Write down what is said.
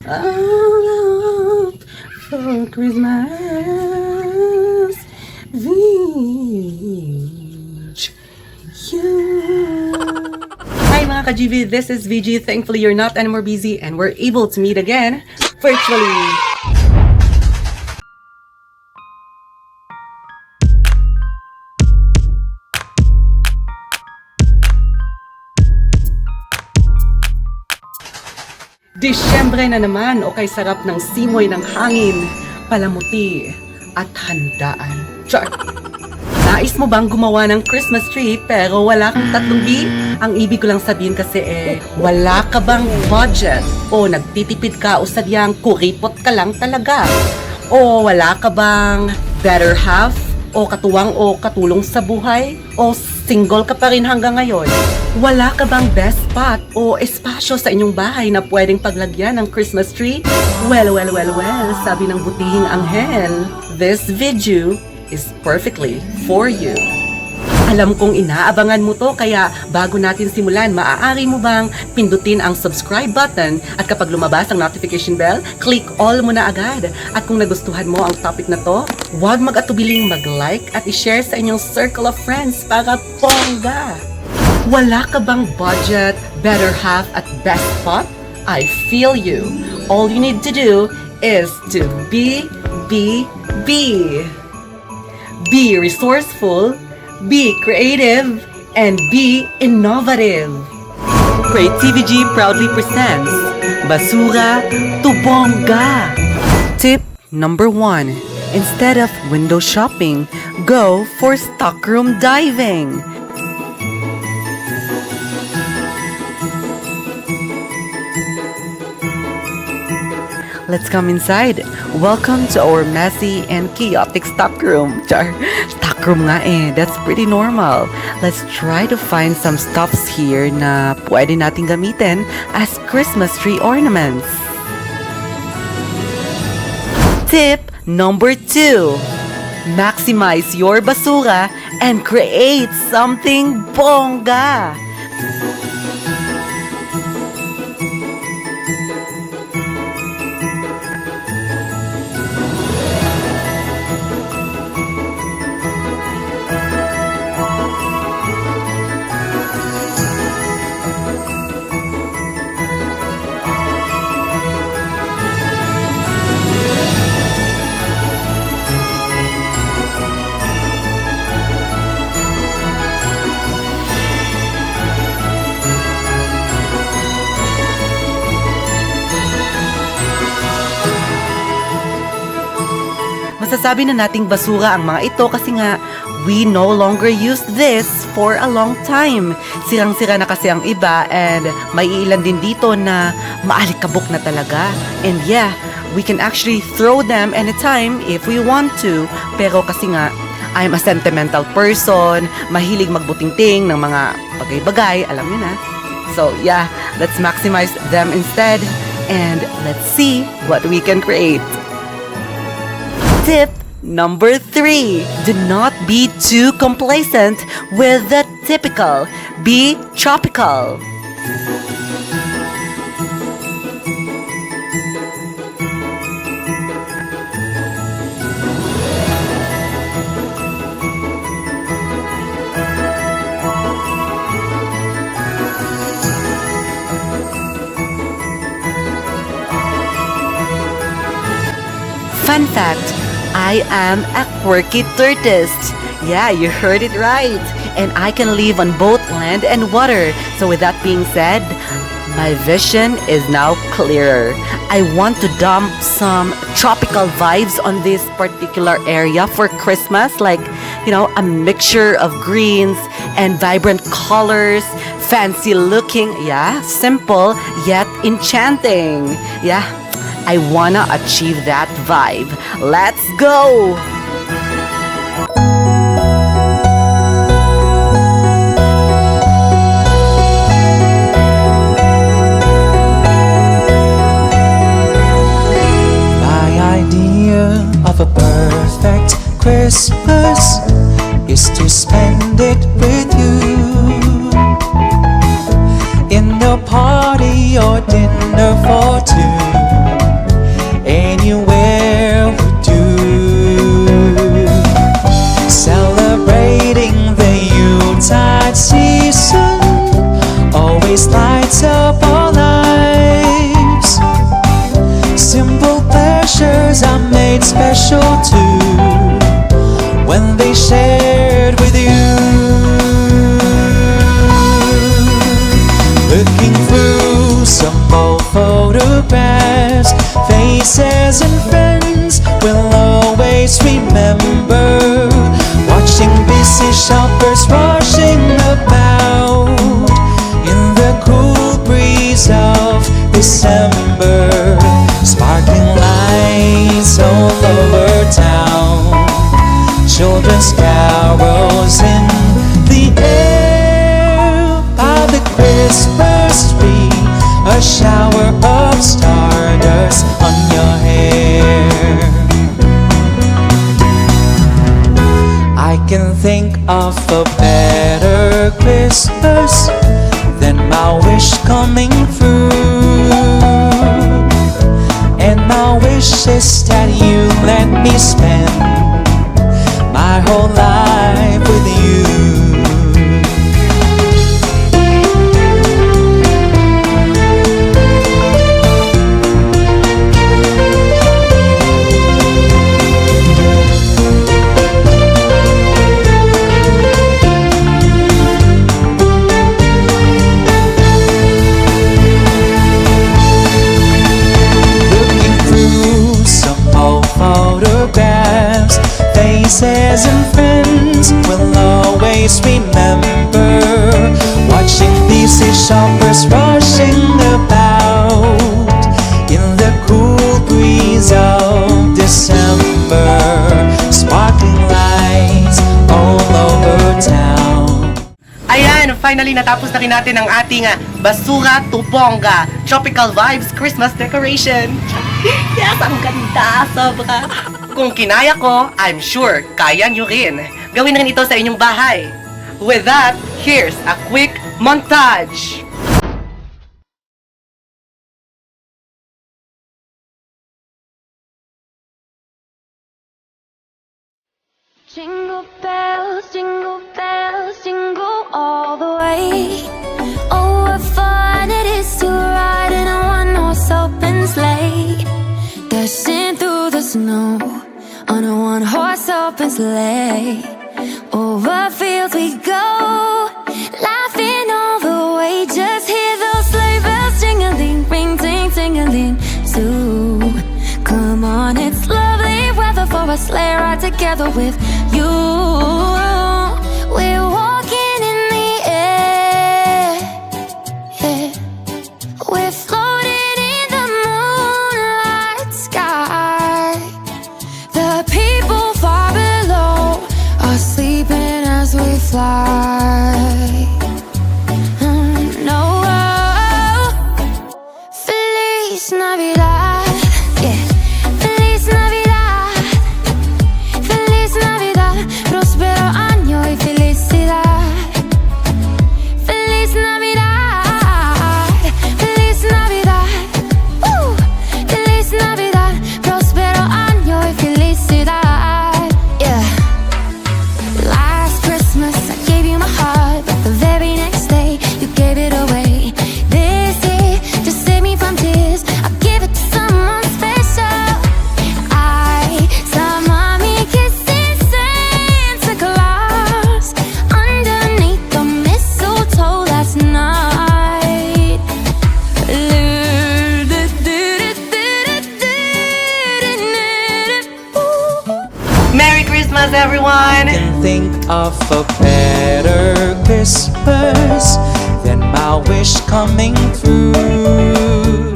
Out for Christmas, Vigie. Hi mga ka-GV, this is Vigie. Thankfully, you're not anymore busy and we're able to meet again virtually. Disyembre na naman o kay sarap ng simoy ng hangin, palamuti at handaan. Char! Nais mo bang gumawa ng Christmas tree pero wala kang 3B? Ang ibig ko lang sabihin kasi wala ka bang budget? O nagtitipid ka o sadyang kuripot ka lang talaga? O wala ka bang better half? O katuwang o katulong sa buhay? O single ka pa rin hanggang ngayon? Wala ka bang best spot o espasyo sa inyong bahay na pwedeng paglagyan ng Christmas tree? Well, sabi ng butihing anghel, this video is perfectly for you. Alam kong inaabangan mo to, kaya bago natin simulan, maaari mo bang pindutin ang subscribe button at kapag lumabas ang notification bell, click all mo na agad. At kung nagustuhan mo ang topic na to, huwag mag-atubiling mag-like at i-share sa inyong circle of friends para bongga. Wala ka bang budget, better half at best spot? I feel you. All you need to do is to be resourceful, be creative, and be innovative. Creativity proudly presents Basura to Bongga. Tip number 1. Instead of window shopping, go for stockroom diving. Let's come inside. Welcome to our messy and chaotic stockroom. Char, stockroom nga that's pretty normal. Let's try to find some stuffs here na pwede nating gamitin as Christmas tree ornaments. Tip number 2. Maximize your basura and create something bongga. Masasabi na nating basura ang mga ito kasi nga we no longer use this for a long time. Sirang-sira na kasi ang iba and may ilan din dito na maalikabok na talaga. And yeah, we can actually throw them anytime if we want to. Pero kasi nga, I'm a sentimental person, mahilig magbutingting ng mga bagay-bagay, alam niyo na. So yeah, let's maximize them instead and let's see what we can create. Tip number 3. Do not be too complacent with the typical. Be tropical. Fun fact, I am a quirky tortoise. Yeah, you heard it right. And I can live on both land and water. So with that being said, my vision is now clearer. I want to dump some tropical vibes on this particular area for Christmas. Like, you know, a mixture of greens and vibrant colors, fancy looking, yeah, simple yet enchanting. Yeah, I wanna achieve that vibe. Let's go! My idea of a perfect Christmas is to spend it with you in the party or a dinner for two. Anywhere would do. Celebrating the Yuletide season always lights up our lives. Simple pleasures are made special too when they shared with you. Looking through some old photographs, faces and friends we'll always remember. Watching busy shoppers rushing about in the cool breeze of December. Sparkling lights all over town, children's carols in the air. By the Christmas tree, a shower of stardust on your hair. I can think of a better Christmas than my wish coming through. And my wish is that you let me spend my whole life with you. Photographs, faces and friends we'll always remember. Watching busy shoppers rushing about in the cool breeze of December. Sparkling lights all over town. Ayan, finally natapos na rin natin ang ating Basura to Bongga Tropical Vibes Christmas Decoration. Yes, ang ganda, sobra. Kung kinaya ko, I'm sure kaya nyo rin. Gawin na rin ito sa inyong bahay. With that, here's a quick montage. Jingle bells, jingle all the way. Oh, what fun it is to ride in a one-horse open sleigh. Dashing through the snow on a one-horse open sleigh. Over fields we go, laughing all the way. Just hear those sleigh bells jingling, ring, ting, tingling too. Come on, it's lovely weather for a sleigh ride together with you. We're walking in the air, yeah. We're floating in the moonlight sky. The people far below are sleeping as we fly. No, Feliz Navidad, yeah. Feliz Navidad, Feliz Navidad, próspero año y felicidad. Feliz Navidad, Feliz Navidad, Feliz Navidad, próspero año y felicidad. Yeah. Last Christmas I gave you my heart, but the very next day you gave it away. This year, to save me from tears, I'll give it to someone special. I saw mommy kissing Santa Claus underneath the mistletoe last night. Merry Christmas, everyone! Can think of a better Christmas than my wish coming through.